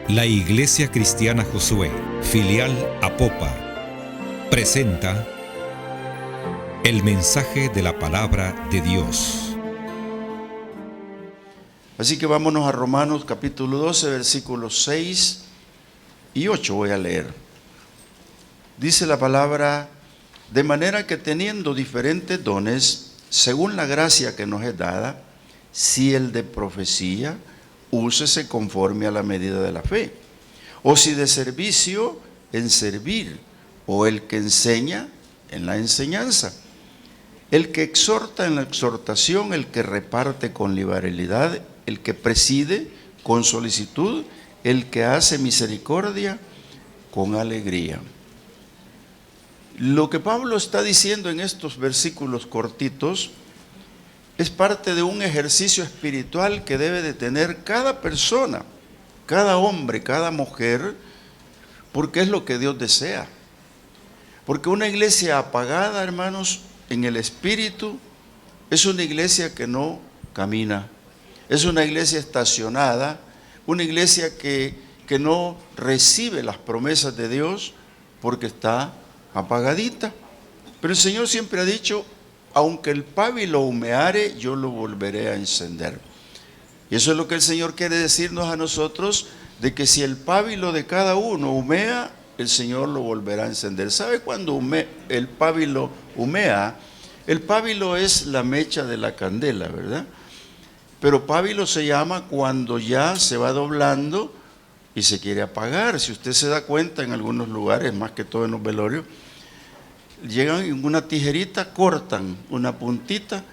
La Iglesia Cristiana Josué, filial Apopa, presenta el mensaje de la palabra de Dios. Así que vámonos a Romanos capítulo 12, versículos 6 y 8 voy a leer. Dice la palabra: de manera que teniendo diferentes dones, según la gracia que nos es dada, si el de profecía, úsese conforme a la medida de la fe, o si de servicio, en servir, o el que enseña, en la enseñanza, el que exhorta en la exhortación, el que reparte con liberalidad, el que preside con solicitud, el que hace misericordia con alegría. Lo que Pablo está diciendo en estos versículos cortitos es parte de un ejercicio espiritual que debe de tener cada persona, cada hombre, cada mujer, porque es lo que Dios desea. Porque una iglesia apagada, hermanos, en el espíritu, es una iglesia que no camina, es una iglesia estacionada, una iglesia que no recibe las promesas de Dios porque está apagadita. Pero el Señor siempre ha dicho: aunque el pábilo humeare, yo lo volveré a encender. Y eso es lo que el Señor quiere decirnos a nosotros, de que si el pábilo de cada uno humea, el Señor lo volverá a encender. ¿Sabe cuándo el pábilo humea? El pábilo es la mecha de la candela, ¿verdad? Pero pábilo se llama cuando ya se va doblando y se quiere apagar. Si usted se da cuenta, en algunos lugares, más que todo en los velorios, llegan en una tijerita, cortan una puntita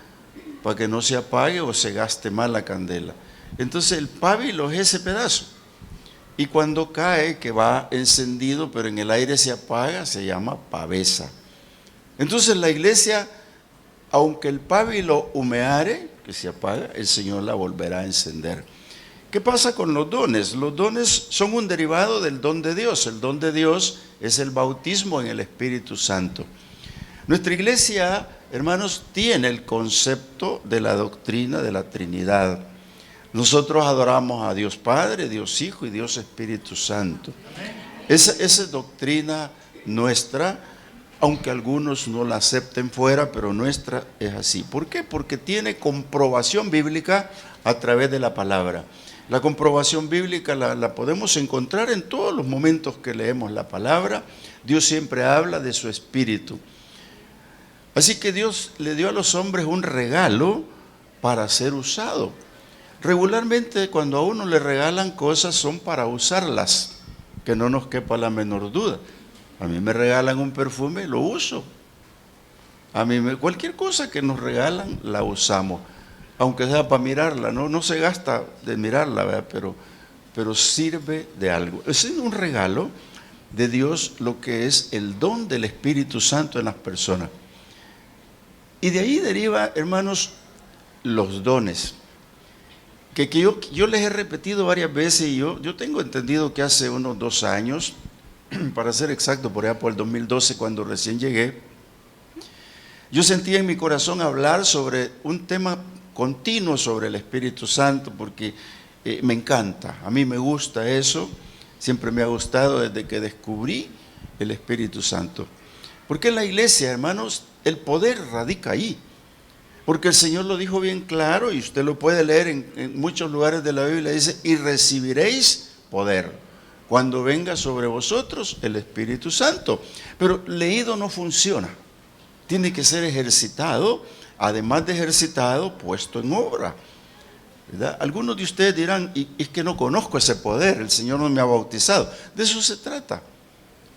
para que no se apague o se gaste más la candela. Entonces el pábilo es ese pedazo. Y cuando cae, que va encendido, pero en el aire se apaga, se llama pavesa. Entonces la iglesia, aunque el pábilo humeare, que se apaga, el Señor la volverá a encender. ¿Qué pasa con los dones? Los dones son un derivado del don de Dios. El don de Dios es el bautismo en el Espíritu Santo. Nuestra iglesia, hermanos, tiene el concepto de la doctrina de la Trinidad. Nosotros adoramos a Dios Padre, Dios Hijo y Dios Espíritu Santo. Esa es doctrina nuestra, aunque algunos no la acepten fuera, pero nuestra es así. ¿Por qué? Porque tiene comprobación bíblica a través de la palabra. La comprobación bíblica la podemos encontrar en todos los momentos que leemos la palabra. Dios siempre habla de su Espíritu. Así que Dios le dio a los hombres un regalo para ser usado. Regularmente cuando a uno le regalan cosas son para usarlas, que no nos quepa la menor duda. A mí me regalan un perfume, lo uso. Cualquier cosa que nos regalan la usamos. Aunque sea para mirarla, no se gasta de mirarla, ¿verdad? Pero sirve de algo. Es un regalo de Dios lo que es el don del Espíritu Santo en las personas. Y de ahí deriva, hermanos, los dones. Que yo les he repetido varias veces, y yo tengo entendido que hace unos 2 años, para ser exacto, por allá por el 2012, cuando recién llegué, yo sentía en mi corazón hablar sobre un tema continuo sobre el Espíritu Santo, porque me encanta, a mí me gusta eso, siempre me ha gustado desde que descubrí el Espíritu Santo. Porque en la iglesia, hermanos, el poder radica ahí, porque el Señor lo dijo bien claro, y usted lo puede leer en muchos lugares de la Biblia, dice: y recibiréis poder cuando venga sobre vosotros el Espíritu Santo. Pero leído no funciona, tiene que ser ejercitado. Además de ejercitado, puesto en obra, ¿verdad? Algunos de ustedes dirán: y es que no conozco ese poder, el Señor no me ha bautizado. De eso se trata.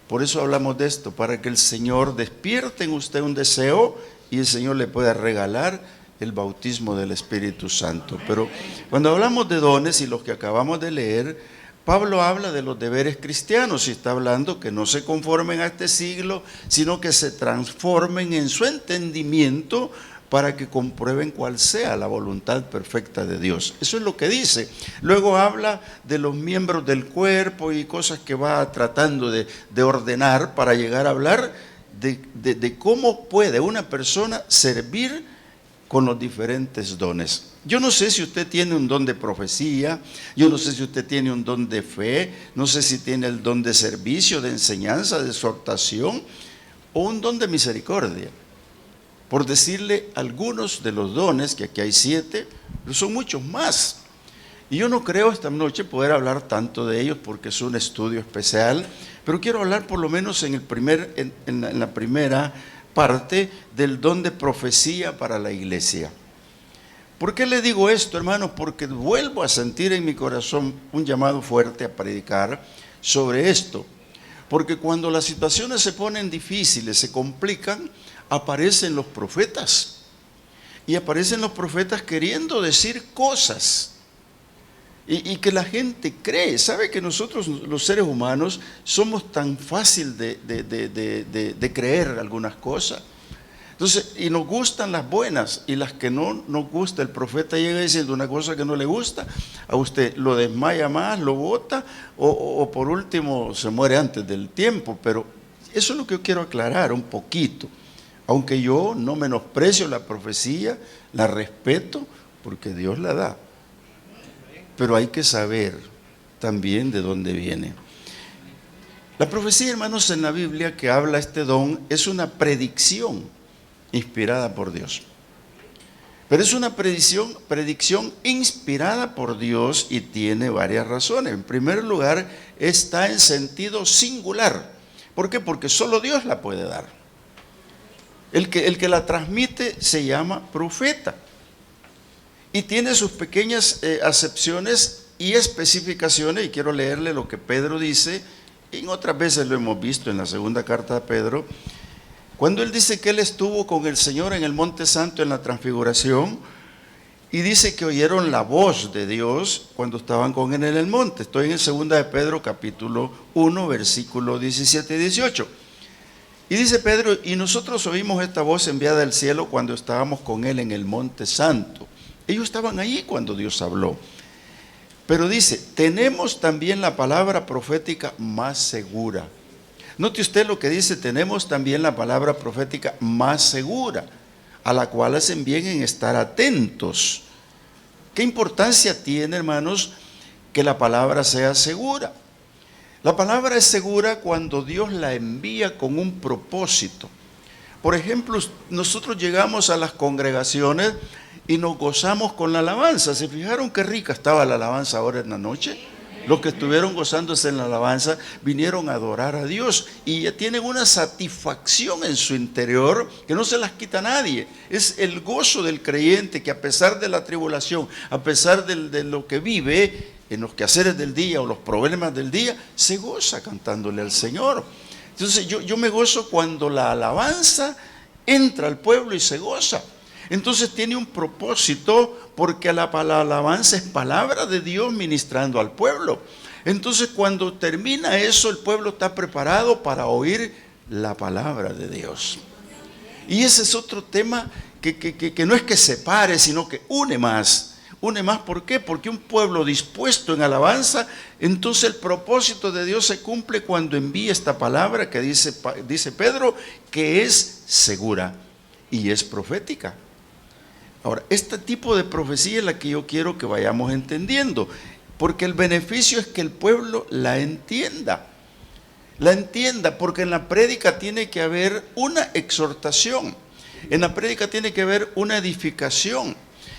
Por eso hablamos de esto, para que el Señor despierte en usted un deseo y el Señor le pueda regalar el bautismo del Espíritu Santo. Pero cuando hablamos de dones, y los que acabamos de leer, Pablo habla de los deberes cristianos y está hablando que no se conformen a este siglo, sino que se transformen en su entendimiento para que comprueben cuál sea la voluntad perfecta de Dios. Eso es lo que dice. Luego habla de los miembros del cuerpo y cosas que va tratando de ordenar para llegar a hablar de cómo puede una persona servir con los diferentes dones. Yo no sé si usted tiene un don de profecía, yo no sé si usted tiene un don de fe, no sé si tiene el don de servicio, de enseñanza, de exhortación o un don de misericordia. Por decirle algunos de los dones, que aquí hay 7, pero son muchos más. Y yo no creo esta noche poder hablar tanto de ellos porque es un estudio especial, pero quiero hablar por lo menos en la primera parte del don de profecía para la iglesia. ¿Por qué le digo esto, hermanos? Porque vuelvo a sentir en mi corazón un llamado fuerte a predicar sobre esto. Porque cuando las situaciones se ponen difíciles, se complican, aparecen los profetas. Y aparecen los profetas queriendo decir cosas. Y que la gente cree. ¿Sabe que nosotros los seres humanos somos tan fácil de creer algunas cosas? Entonces, y nos gustan las buenas y las que no nos gusta. El profeta llega diciendo una cosa que no le gusta, a usted lo desmaya más, lo bota o por último se muere antes del tiempo. Pero eso es lo que yo quiero aclarar un poquito. Aunque yo no menosprecio la profecía, la respeto porque Dios la da. Pero hay que saber también de dónde viene. La profecía, hermanos, en la Biblia que habla este don es una predicción inspirada por Dios. Pero es una predicción inspirada por Dios y tiene varias razones. En primer lugar, está en sentido singular. ¿Por qué? Porque solo Dios la puede dar. El que la transmite se llama profeta. Y tiene sus pequeñas acepciones y especificaciones, y quiero leerle lo que Pedro dice, y en otras veces lo hemos visto en la segunda carta de Pedro, cuando él dice que él estuvo con el Señor en el Monte Santo en la transfiguración, y dice que oyeron la voz de Dios cuando estaban con él en el monte. Estoy en el 2 de Pedro capítulo 1, versículo 17 y 18. Y dice Pedro, y nosotros oímos esta voz enviada del cielo cuando estábamos con él en el Monte Santo. Ellos estaban allí cuando Dios habló. Pero dice, tenemos también la palabra profética más segura. Note usted lo que dice, tenemos también la palabra profética más segura, a la cual hacen bien en estar atentos. ¿Qué importancia tiene, hermanos, que la palabra sea segura? La palabra es segura cuando Dios la envía con un propósito. Por ejemplo, nosotros llegamos a las congregaciones y nos gozamos con la alabanza. ¿Se fijaron qué rica estaba la alabanza ahora en la noche? Los que estuvieron gozándose en la alabanza vinieron a adorar a Dios y ya tienen una satisfacción en su interior que no se las quita nadie. Es el gozo del creyente que a pesar de la tribulación, a pesar de lo que vive en los quehaceres del día o los problemas del día, se goza cantándole al Señor. Entonces yo me gozo cuando la alabanza entra al pueblo y se goza. Entonces tiene un propósito porque la alabanza es palabra de Dios ministrando al pueblo. Entonces cuando termina eso, el pueblo está preparado para oír la palabra de Dios. Y ese es otro tema que no es que separe, sino que une más. Une más, ¿por qué? Porque un pueblo dispuesto en alabanza, entonces el propósito de Dios se cumple cuando envía esta palabra que dice Pedro, que es segura y es profética. Ahora, este tipo de profecía es la que yo quiero que vayamos entendiendo, porque el beneficio es que el pueblo la entienda. La entienda, porque en la prédica tiene que haber una exhortación, en la prédica tiene que haber una edificación,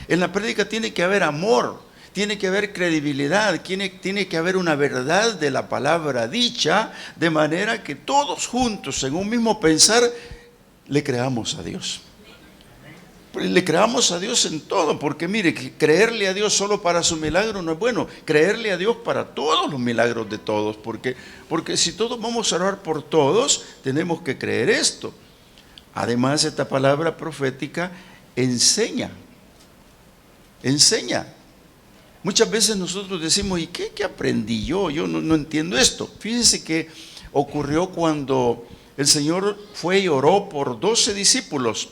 en la prédica tiene que haber amor, tiene que haber credibilidad, tiene que haber una verdad de la palabra dicha, de manera que todos juntos, en un mismo pensar, le creamos a Dios. Le creamos a Dios en todo, porque mire, creerle a Dios solo para su milagro no es bueno, creerle a Dios para todos los milagros de todos, porque si todos vamos a orar por todos, tenemos que creer esto. Además, esta palabra profética enseña. Muchas veces nosotros decimos, ¿y qué aprendí yo? Yo no entiendo esto. Fíjense que ocurrió cuando el Señor fue y oró por 12 discípulos.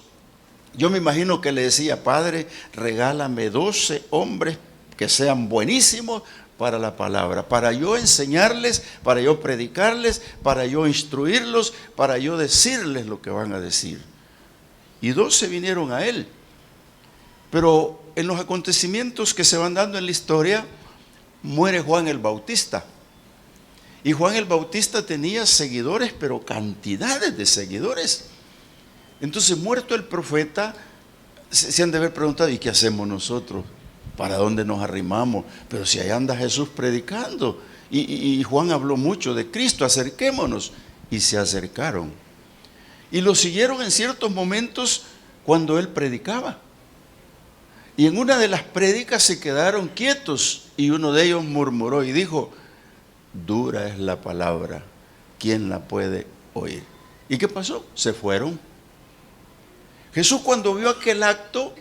Yo me imagino que le decía, Padre, regálame 12 hombres que sean buenísimos para la palabra, para yo enseñarles, para yo predicarles, para yo instruirlos, para yo decirles lo que van a decir. Y 12 vinieron a él. Pero en los acontecimientos que se van dando en la historia, muere Juan el Bautista. Y Juan el Bautista tenía seguidores, pero cantidades de seguidores. Entonces, muerto el profeta, se han de haber preguntado, ¿y qué hacemos nosotros? ¿Para dónde nos arrimamos? Pero si ahí anda Jesús predicando. Y Juan habló mucho de Cristo, acerquémonos. Y se acercaron. Y lo siguieron en ciertos momentos cuando él predicaba. Y en una de las prédicas se quedaron quietos y uno de ellos murmuró y dijo: dura es la palabra, ¿quién la puede oír? ¿Y qué pasó? Se fueron. Jesús, cuando vio aquel acto,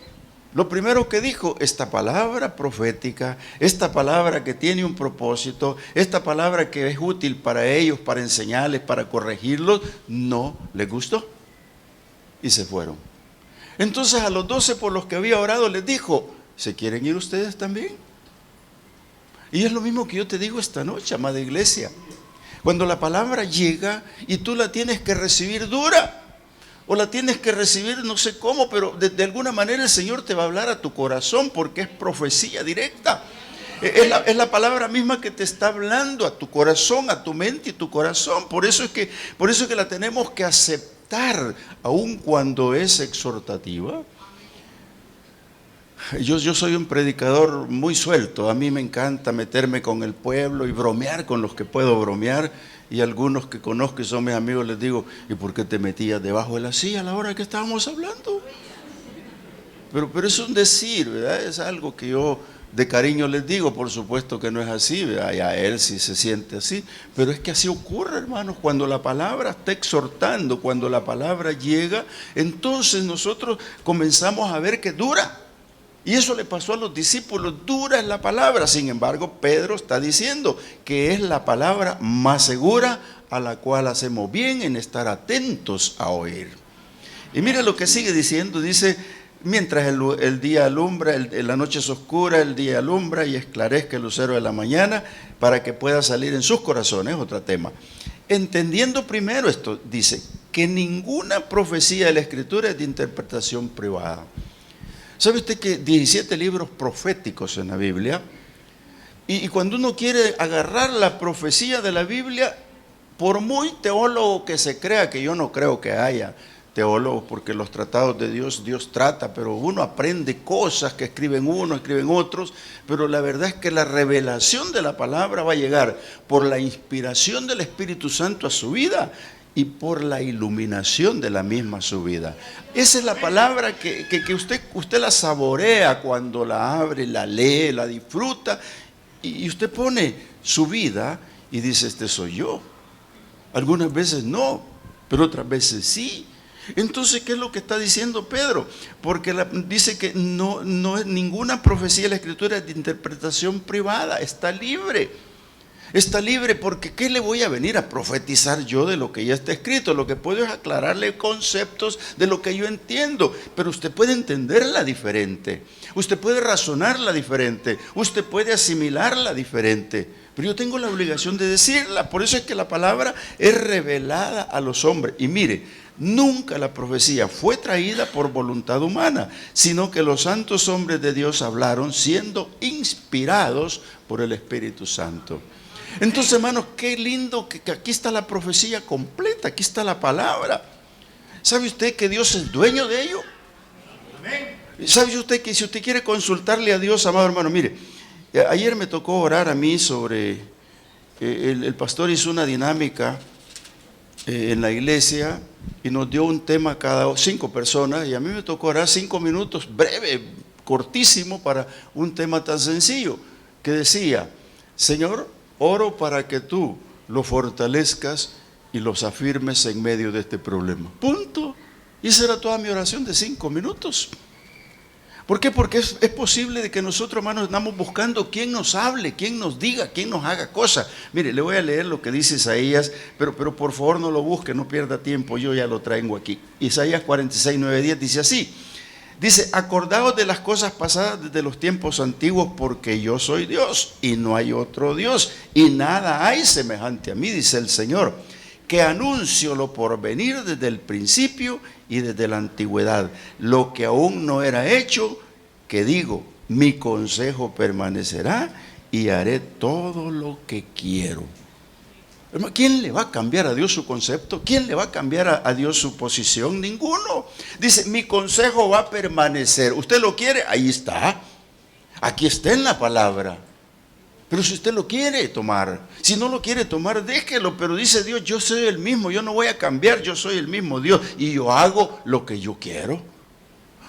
lo primero que dijo: esta palabra profética, esta palabra que tiene un propósito, esta palabra que es útil para ellos, para enseñarles, para corregirlos, no les gustó. Y se fueron. Entonces a los 12 por los que había orado les dijo: ¿se quieren ir ustedes también? Y es lo mismo que yo te digo esta noche, amada iglesia. Cuando la palabra llega y tú la tienes que recibir dura, o la tienes que recibir no sé cómo, pero de alguna manera el Señor te va a hablar a tu corazón, porque es profecía directa. Es la palabra misma que te está hablando a tu corazón, a tu mente y tu corazón. Por eso es que la tenemos que aceptar, aun cuando es exhortativa. Yo soy un predicador muy suelto. A mí me encanta meterme con el pueblo y bromear con los que puedo bromear. Y algunos que conozco y son mis amigos les digo: ¿y por qué te metías debajo de la silla a la hora que estábamos hablando? Pero es un decir, ¿verdad? Es algo que yo de cariño les digo. Por supuesto que no es así, ¿verdad? Y a él sí se siente así. Pero es que así ocurre, hermanos. Cuando la palabra está exhortando, cuando la palabra llega, entonces nosotros comenzamos a ver que dura. Y eso le pasó a los discípulos, dura es la palabra. Sin embargo, Pedro está diciendo que es la palabra más segura, a la cual hacemos bien en estar atentos a oír. Y mire lo que sigue diciendo, dice: mientras el día alumbra, la noche es oscura, el día alumbra y esclarezca el lucero de la mañana, para que pueda salir en sus corazones, otro tema. Entendiendo primero esto, dice que ninguna profecía de la Escritura es de interpretación privada. ¿Sabe usted que 17 libros proféticos en la Biblia? Y cuando uno quiere agarrar la profecía de la Biblia, por muy teólogo que se crea, que yo no creo que haya teólogos, porque los tratados de Dios trata, pero uno aprende cosas que escriben uno, escriben otros, pero la verdad es que la revelación de la palabra va a llegar por la inspiración del Espíritu Santo a su vida y por la iluminación de la misma su vida. Esa es la palabra que usted la saborea cuando la abre, la lee, la disfruta, y usted pone su vida y dice: este soy yo. Algunas veces no, pero otras veces sí. Entonces, ¿qué es lo que está diciendo Pedro? Porque dice que no es ninguna profecía de la Escritura de interpretación privada, está libre. Está libre, porque ¿qué le voy a venir a profetizar yo de lo que ya está escrito? Lo que puedo es aclararle conceptos de lo que yo entiendo, pero usted puede entenderla diferente, usted puede razonarla diferente, usted puede asimilarla diferente, pero yo tengo la obligación de decirla. Por eso es que la palabra es revelada a los hombres. Y mire, nunca la profecía fue traída por voluntad humana, sino que los santos hombres de Dios hablaron siendo inspirados por el Espíritu Santo. Entonces, hermanos, qué lindo que aquí está la profecía completa, aquí está la palabra. ¿Sabe usted que Dios es dueño de ello? ¿Sabe usted que si usted quiere consultarle a Dios, amado hermano? Mire, ayer me tocó orar a mí sobre, el pastor hizo una dinámica en la iglesia y nos dio un tema cada 5 personas, y a mí me tocó orar 5 minutos, breve, cortísimo, para un tema tan sencillo, que decía: Señor, oro para que tú los fortalezcas y los afirmes en medio de este problema. Punto. Y esa era toda mi oración de 5 minutos. ¿Por qué? Porque es posible de que nosotros, hermanos, andamos buscando quién nos hable, quién nos diga, quién nos haga cosas. Mire, le voy a leer lo que dice Isaías, pero por favor no lo busque, no pierda tiempo, yo ya lo traigo aquí. Isaías 46, 9, 10 dice así. Dice: acordaos de las cosas pasadas desde los tiempos antiguos, porque yo soy Dios y no hay otro Dios, y nada hay semejante a mí, dice el Señor, que anuncio lo por venir desde el principio y desde la antigüedad, lo que aún no era hecho que digo, mi consejo permanecerá y haré todo lo que quiero. ¿Quién le va a cambiar a Dios su concepto? ¿Quién le va a cambiar a Dios su posición? Ninguno. Dice, mi consejo va a permanecer. ¿Usted lo quiere? Ahí está. Aquí está en la palabra. Pero si usted lo quiere tomar, si no lo quiere tomar, déjelo. Pero dice Dios, yo soy el mismo, yo no voy a cambiar, yo soy el mismo Dios y yo hago lo que yo quiero.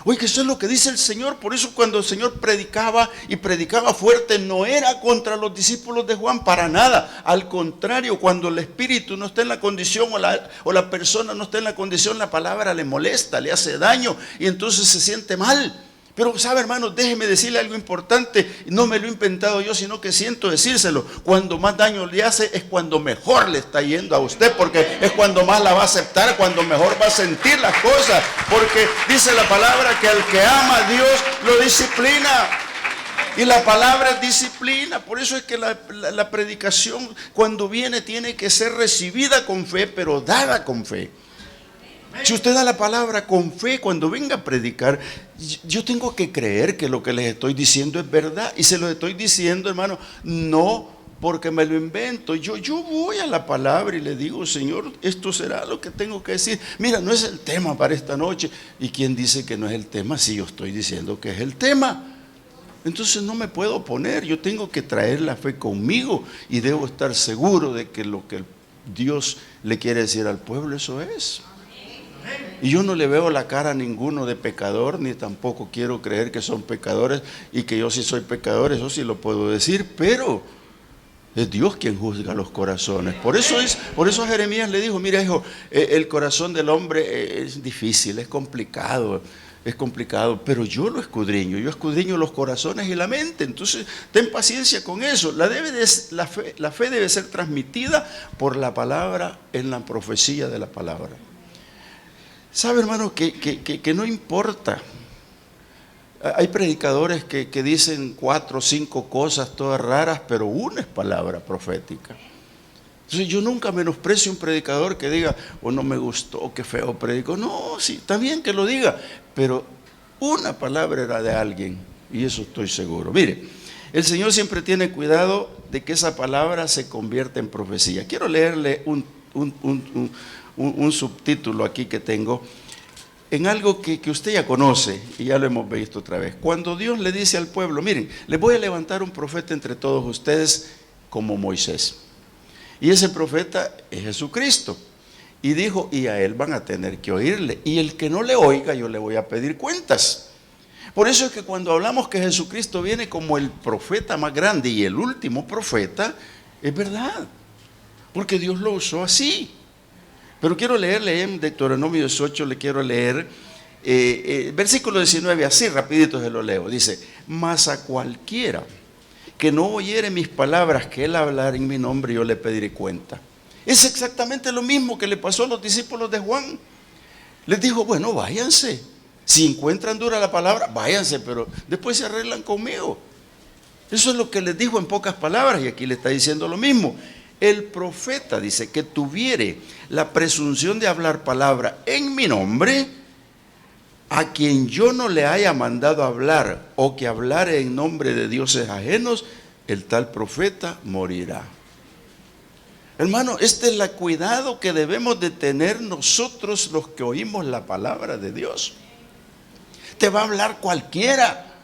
Oye, que eso es lo que dice el Señor. Por eso cuando el Señor predicaba y predicaba fuerte, no era contra los discípulos de Juan para nada. Al contrario, cuando el espíritu no está en la condición o la persona no está en la condición, la palabra le molesta, le hace daño y entonces se siente mal. Pero sabe, hermano, déjeme decirle algo importante. No me lo he inventado yo, sino que siento decírselo. Cuando más daño le hace es cuando mejor le está yendo a usted, porque es cuando más la va a aceptar, cuando mejor va a sentir las cosas. Porque dice la palabra que al que ama a Dios lo disciplina. Y la palabra es disciplina. Por eso es que la predicación cuando viene tiene que ser recibida con fe, pero dada con fe. Si usted da la palabra con fe cuando venga a predicar, yo tengo que creer que lo que les estoy diciendo es verdad. Y se lo estoy diciendo, hermano, no porque me lo invento. Yo voy a la palabra y le digo, Señor, esto será lo que tengo que decir. Mira, no es el tema para esta noche. ¿Y quién dice que no es el tema si yo estoy diciendo que es el tema? Entonces no me puedo oponer. Yo tengo que traer la fe conmigo y debo estar seguro de que lo que Dios le quiere decir al pueblo, eso es. Y yo no le veo la cara a ninguno de pecador, ni tampoco quiero creer que son pecadores y que yo sí soy pecador, eso sí lo puedo decir, pero es Dios quien juzga los corazones. Por eso a Jeremías le dijo, mira hijo, el corazón del hombre es difícil, es complicado, pero yo lo escudriño, yo escudriño los corazones y la mente. Entonces ten paciencia con eso. La fe debe ser transmitida por la palabra, en la profecía de la palabra. ¿Sabe, hermano, que no importa? Hay predicadores que dicen 4 o 5 cosas todas raras, pero una es palabra profética. Entonces yo nunca menosprecio un predicador que diga, oh, no me gustó, qué feo predico. No, sí, está bien que lo diga, pero una palabra era de alguien, y eso estoy seguro. Mire, el Señor siempre tiene cuidado de que esa palabra se convierta en profecía. Quiero leerle un subtítulo aquí que tengo en algo que usted ya conoce y ya lo hemos visto otra vez. Cuando Dios le dice al pueblo, miren, les voy a levantar un profeta entre todos ustedes como Moisés, y ese profeta es Jesucristo, y dijo, y a él van a tener que oírle, y el que no le oiga yo le voy a pedir cuentas. Por eso es que cuando hablamos que Jesucristo viene como el profeta más grande y el último profeta, es verdad, porque Dios lo usó así. Pero quiero leerle en Deuteronomio 18, le quiero leer versículo 19, así rapidito se lo leo. Dice, mas a cualquiera que no oyere mis palabras que él hablar en mi nombre, yo le pediré cuenta. Es exactamente lo mismo que le pasó a los discípulos de Juan. Les dijo, bueno, váyanse. Si encuentran dura la palabra, váyanse, pero después se arreglan conmigo. Eso es lo que les dijo en pocas palabras, y aquí le está diciendo lo mismo. El profeta, dice, que tuviere la presunción de hablar palabra en mi nombre, a quien yo no le haya mandado hablar o que hablare en nombre de dioses ajenos, el tal profeta morirá. Hermano, este es el cuidado que debemos de tener nosotros los que oímos la palabra de Dios. Te va a hablar cualquiera,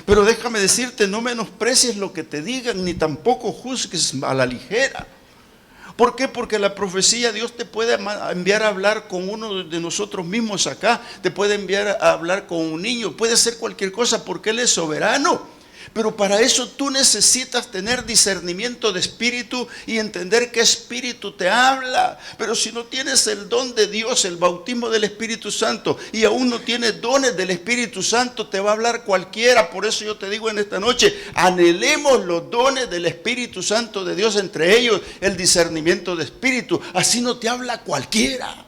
pero déjame decirte, no menosprecies lo que te digan, ni tampoco juzgues a la ligera. ¿Por qué? Porque la profecía, Dios te puede enviar a hablar con uno de nosotros mismos acá, te puede enviar a hablar con un niño, puede ser cualquier cosa porque Él es soberano. Pero para eso tú necesitas tener discernimiento de espíritu y entender qué espíritu te habla. Pero si no tienes el don de Dios, el bautismo del Espíritu Santo, y aún no tienes dones del Espíritu Santo, te va a hablar cualquiera. Por eso yo te digo en esta noche, anhelemos los dones del Espíritu Santo de Dios, entre ellos el discernimiento de espíritu. Así no te habla cualquiera.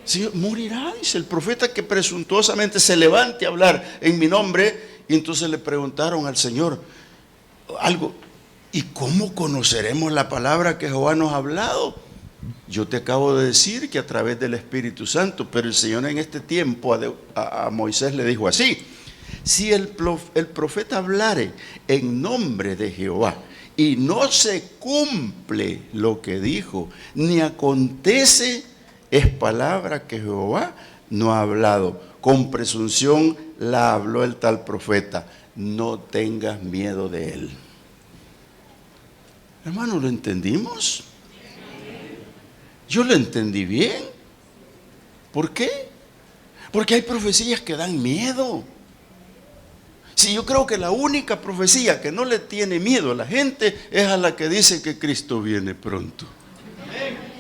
Señor, morirá, dice el profeta que presuntuosamente se levante a hablar en mi nombre. Y entonces le preguntaron al Señor algo, ¿y cómo conoceremos la palabra que Jehová nos ha hablado? Yo te acabo de decir que a través del Espíritu Santo, pero el Señor en este tiempo a Moisés le dijo así, si el profeta hablare en nombre de Jehová y no se cumple lo que dijo, ni acontece, es palabra que Jehová no ha hablado. Con presunción la habló el tal profeta. No tengas miedo de él. Hermano, ¿lo entendimos? Yo lo entendí bien. ¿Por qué? Porque hay profecías que dan miedo. Si yo creo que la única profecía que no le tiene miedo a la gente es a la que dice que Cristo viene pronto.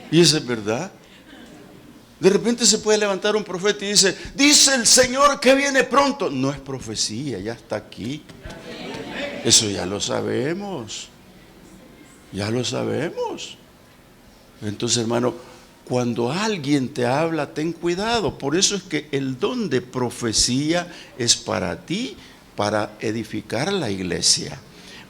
Y eso es verdad. De repente se puede levantar un profeta y dice el Señor que viene pronto. No es profecía, ya está aquí. Eso ya lo sabemos. Ya lo sabemos. Entonces, hermano, cuando alguien te habla, ten cuidado. Por eso es que el don de profecía es para ti, para edificar la iglesia,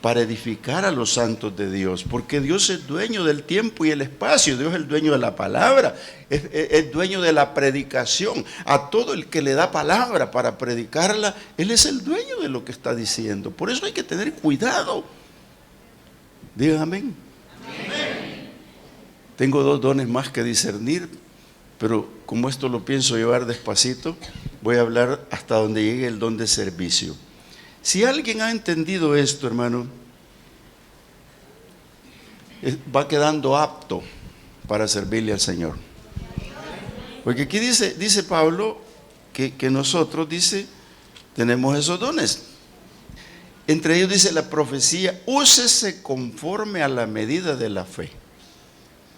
para edificar a los santos de Dios, porque Dios es dueño del tiempo y el espacio. Dios es el dueño de la palabra, es dueño de la predicación. A todo el que le da palabra para predicarla, Él es el dueño de lo que está diciendo. Por eso hay que tener cuidado. Digan amén. Amén. Tengo 2 dones más que discernir, pero como esto lo pienso llevar despacito, voy a hablar hasta donde llegue el don de servicio. Si alguien ha entendido esto, hermano, va quedando apto para servirle al Señor. Porque aquí dice Pablo que nosotros, tenemos esos dones. Entre ellos dice la profecía, úsese conforme a la medida de la fe.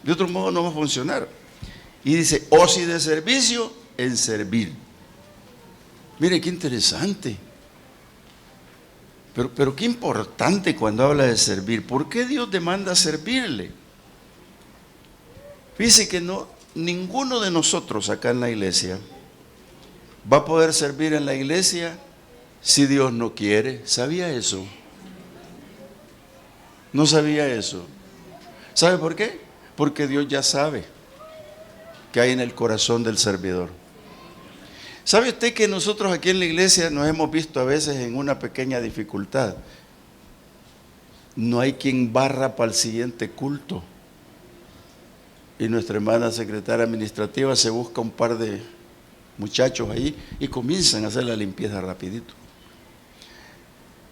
De otro modo no va a funcionar. Y dice, o si de servicio, en servir. Mire qué interesante. Pero qué importante cuando habla de servir. ¿Por qué Dios demanda servirle? Fíjese que ninguno de nosotros acá en la iglesia va a poder servir en la iglesia si Dios no quiere. ¿Sabía eso? No sabía eso. ¿Sabe por qué? Porque Dios ya sabe que hay en el corazón del servidor. ¿Sabe usted que nosotros aquí en la iglesia nos hemos visto a veces en una pequeña dificultad? No hay quien barra para el siguiente culto. Y nuestra hermana secretaria administrativa se busca un par de muchachos ahí y comienzan a hacer la limpieza rapidito.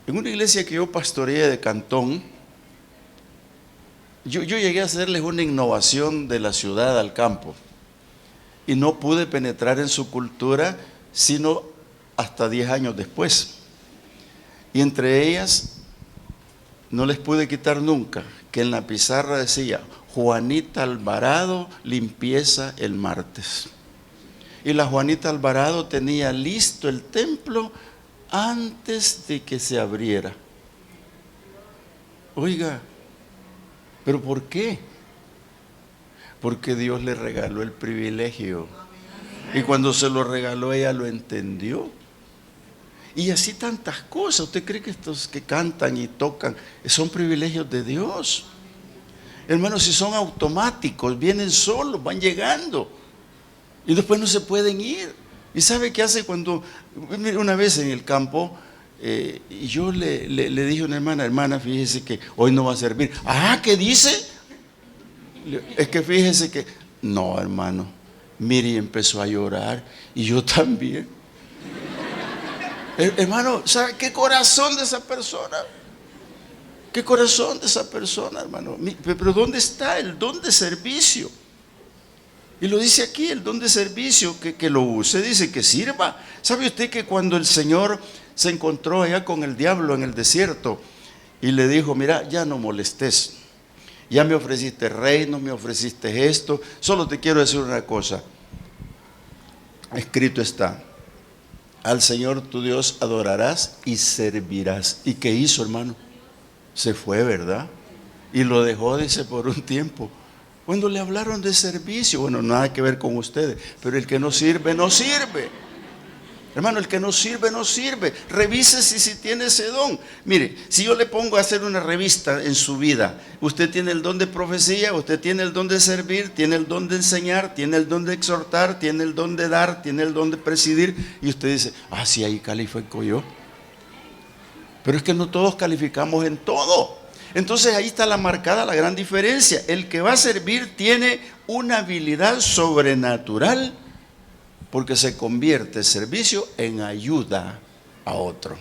En una iglesia que yo pastoreé de Cantón, yo llegué a hacerles una innovación de la ciudad al campo. Y no pude penetrar en su cultura sino hasta 10 años después. Y entre ellas, no les pude quitar nunca que en la pizarra decía, Juanita Alvarado, limpieza el martes. Y la Juanita Alvarado tenía listo el templo antes de que se abriera. Oiga, ¿pero por qué? Porque Dios le regaló el privilegio. Y cuando se lo regaló, ella lo entendió. Y así tantas cosas. ¿Usted cree que estos que cantan y tocan son privilegios de Dios? Hermanos, si son automáticos, vienen solos, van llegando. Y después no se pueden ir. ¿Y sabe qué hace cuando, una vez en el campo, y yo le dije a una hermana, fíjese que hoy no va a servir. ¿Qué dice? Es que fíjese que, no, hermano, Miri empezó a llorar y yo también. Hermano, ¿sabe qué corazón de esa persona? ¿Qué corazón de esa persona, hermano? Pero ¿dónde está el don de servicio? Y lo dice aquí, el don de servicio, que lo use, dice que sirva. ¿Sabe usted que cuando el Señor se encontró allá con el diablo en el desierto y le dijo, mira, ya no molestes? Ya me ofreciste reino, me ofreciste esto. Solo te quiero decir una cosa. Escrito está. Al Señor tu Dios adorarás y servirás. ¿Y qué hizo, hermano? Se fue, ¿verdad? Y lo dejó, dice, por un tiempo. Cuando le hablaron de servicio, bueno, nada que ver con ustedes. Pero el que no sirve, no sirve. Hermano, el que no sirve, no sirve. Revise si tiene ese don. Mire, si yo le pongo a hacer una revista en su vida, usted tiene el don de profecía, usted tiene el don de servir, tiene el don de enseñar, tiene el don de exhortar, tiene el don de dar, tiene el don de presidir, y usted dice, sí, ahí califico yo. Pero es que no todos calificamos en todo. Entonces ahí está marcada la gran diferencia. El que va a servir tiene una habilidad sobrenatural porque se convierte el servicio en ayuda a otro.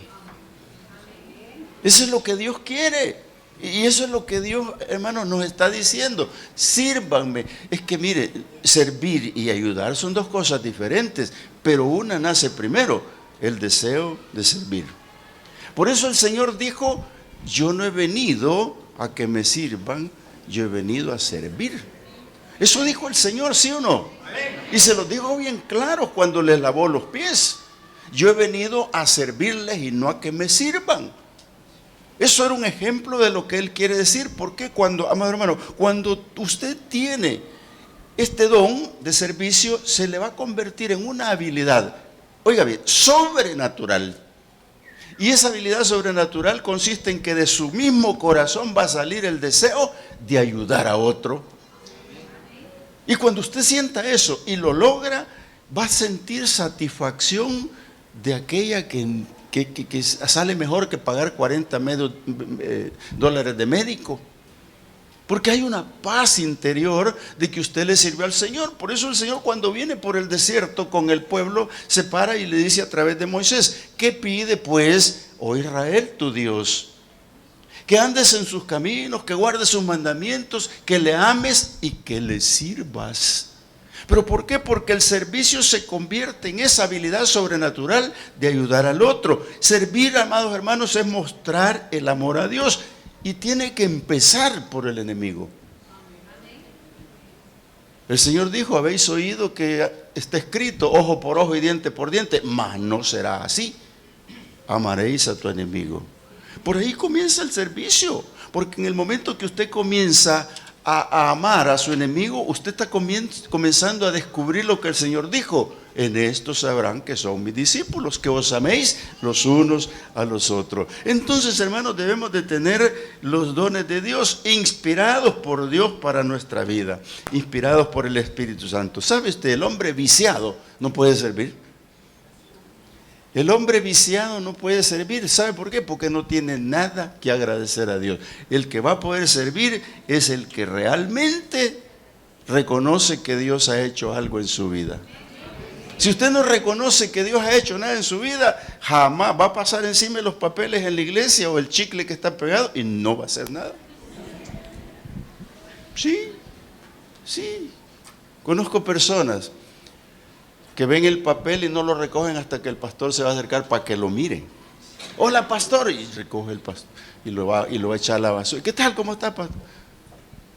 Eso es lo que Dios quiere. Y eso es lo que Dios, hermanos, nos está diciendo. Sírvanme. Es que mire, servir y ayudar son dos cosas diferentes, pero una nace primero, el deseo de servir. Por eso el Señor dijo, yo no he venido a que me sirvan, yo he venido a servir. Eso dijo el Señor, ¿sí o no? Y se los dijo bien claro cuando les lavó los pies. Yo he venido a servirles y no a que me sirvan. Eso era un ejemplo de lo que Él quiere decir. Porque cuando, amado hermano, cuando usted tiene este don de servicio, se le va a convertir en una habilidad, oiga bien, sobrenatural. Y esa habilidad sobrenatural consiste en que de su mismo corazón va a salir el deseo de ayudar a otro. Y cuando usted sienta eso y lo logra, va a sentir satisfacción de aquella que sale mejor que pagar $40 de médico. Porque hay una paz interior de que usted le sirve al Señor. Por eso el Señor, cuando viene por el desierto con el pueblo, se para y le dice a través de Moisés, ¿qué pide pues, oh Israel, tu Dios? Que andes en sus caminos, que guardes sus mandamientos, que le ames y que le sirvas. ¿Pero por qué? Porque el servicio se convierte en esa habilidad sobrenatural de ayudar al otro. Servir, amados hermanos, es mostrar el amor a Dios. Y tiene que empezar por el enemigo. El Señor dijo, habéis oído que está escrito, ojo por ojo y diente por diente, mas no será así. Amaréis a tu enemigo. Por ahí comienza el servicio, porque en el momento que usted comienza a amar a su enemigo, usted está comenzando a descubrir lo que el Señor dijo. En esto sabrán que son mis discípulos, que os améis los unos a los otros. Entonces, hermanos, debemos de tener los dones de Dios, inspirados por Dios para nuestra vida, inspirados por el Espíritu Santo. ¿Sabe usted? El hombre viciado no puede servir. El hombre viciado no puede servir. ¿Sabe por qué? Porque no tiene nada que agradecer a Dios. El que va a poder servir es el que realmente reconoce que Dios ha hecho algo en su vida. Si usted no reconoce que Dios ha hecho nada en su vida, jamás va a pasar encima de los papeles en la iglesia o el chicle que está pegado y no va a hacer nada. Sí. Conozco personas que ven el papel y no lo recogen hasta que el pastor se va a acercar para que lo miren. Hola, pastor, y recoge el pastor y lo va a echar a la basura. ¿Qué tal? ¿Cómo está, pastor?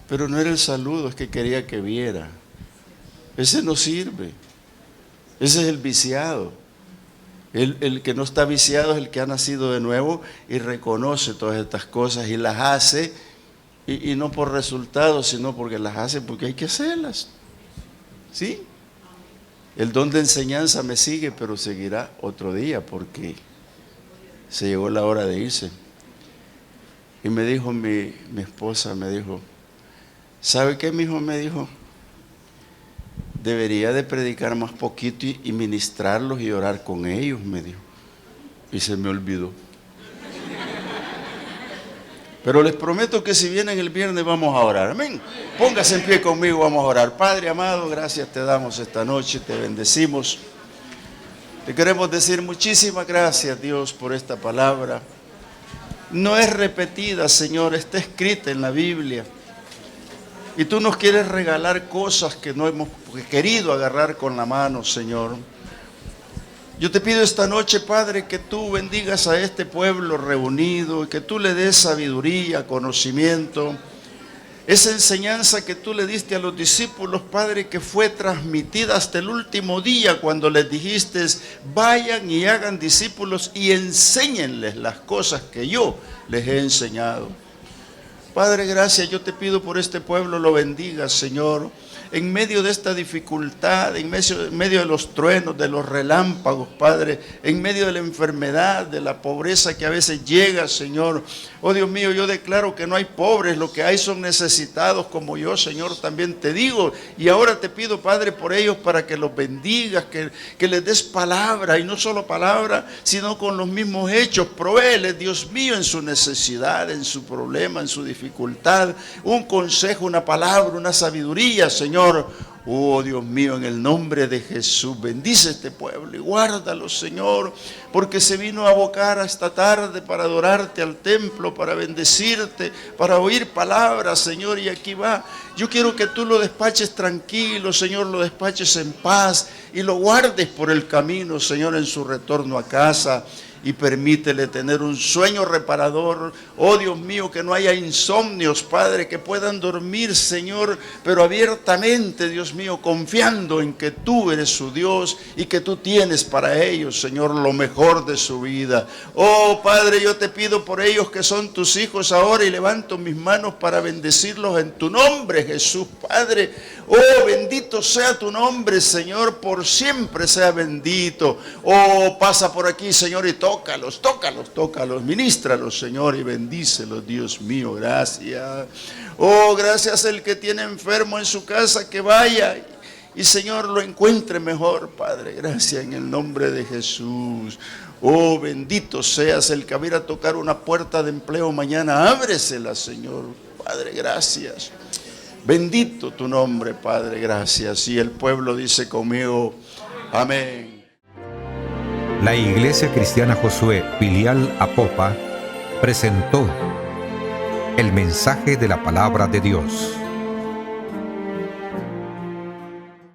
Pero no era el saludo, es que quería que viera. Ese no sirve. Ese es el viciado. El que no está viciado es el que ha nacido de nuevo y reconoce todas estas cosas y las hace, y no por resultados, sino porque las hace porque hay que hacerlas. ¿Sí? El don de enseñanza me sigue, pero seguirá otro día porque se llegó la hora de irse. Y me dijo mi esposa, me dijo, ¿sabe qué, mijo? Me dijo, debería de predicar más poquito y ministrarlos y orar con ellos, me dijo. Y se me olvidó. Pero les prometo que si vienen el viernes vamos a orar. Amén. Póngase en pie conmigo, vamos a orar. Padre amado, gracias te damos esta noche, te bendecimos. Te queremos decir muchísimas gracias, Dios, por esta palabra. No es repetida, Señor, está escrita en la Biblia. Y tú nos quieres regalar cosas que no hemos querido agarrar con la mano, Señor. Yo te pido esta noche, Padre, que tú bendigas a este pueblo reunido y que tú le des sabiduría, conocimiento. Esa enseñanza que tú le diste a los discípulos, Padre, que fue transmitida hasta el último día cuando les dijiste, vayan y hagan discípulos y enséñenles las cosas que yo les he enseñado. Padre, gracias, yo te pido por este pueblo, lo bendigas, Señor. En medio de esta dificultad, en medio de los truenos, de los relámpagos, Padre, en medio de la enfermedad, de la pobreza que a veces llega, Señor. Oh Dios mío, yo declaro que no hay pobres, lo que hay son necesitados como yo, Señor, también te digo. Y ahora te pido, Padre, por ellos para que los bendigas, que les des palabra, y no solo palabra, sino con los mismos hechos. Provéeles, Dios mío, en su necesidad, en su problema, en su dificultad, un consejo, una palabra, una sabiduría, Señor. Oh Dios mío, en el nombre de Jesús, bendice este pueblo y guárdalo, Señor, porque se vino a abocar esta tarde para adorarte al templo, para bendecirte, para oír palabras, Señor, y aquí va. Yo quiero que tú lo despaches tranquilo, Señor, lo despaches en paz y lo guardes por el camino, Señor, en su retorno a casa. Y permítele tener un sueño reparador. Oh Dios mío, que no haya insomnios, Padre, que puedan dormir, Señor, pero abiertamente, Dios mío, confiando en que tú eres su Dios y que tú tienes para ellos, Señor, lo mejor de su vida. Oh Padre, yo te pido por ellos que son tus hijos ahora y levanto mis manos para bendecirlos en tu nombre, Jesús, Padre. Oh, bendito sea tu nombre, Señor, por siempre sea bendito. Oh, pasa por aquí, Señor, y tócalos, ministralos, Señor, y bendícelos, Dios mío, gracias. Oh, gracias el que tiene enfermo en su casa, que vaya y, Señor, lo encuentre mejor, Padre, gracias en el nombre de Jesús. Oh, bendito seas el que va a ir a tocar una puerta de empleo mañana, ábresela, Señor, Padre, gracias. Bendito tu nombre, Padre, gracias. Y el pueblo dice conmigo, amén. La Iglesia Cristiana Josué, filial Apopa, presentó el mensaje de la palabra de Dios.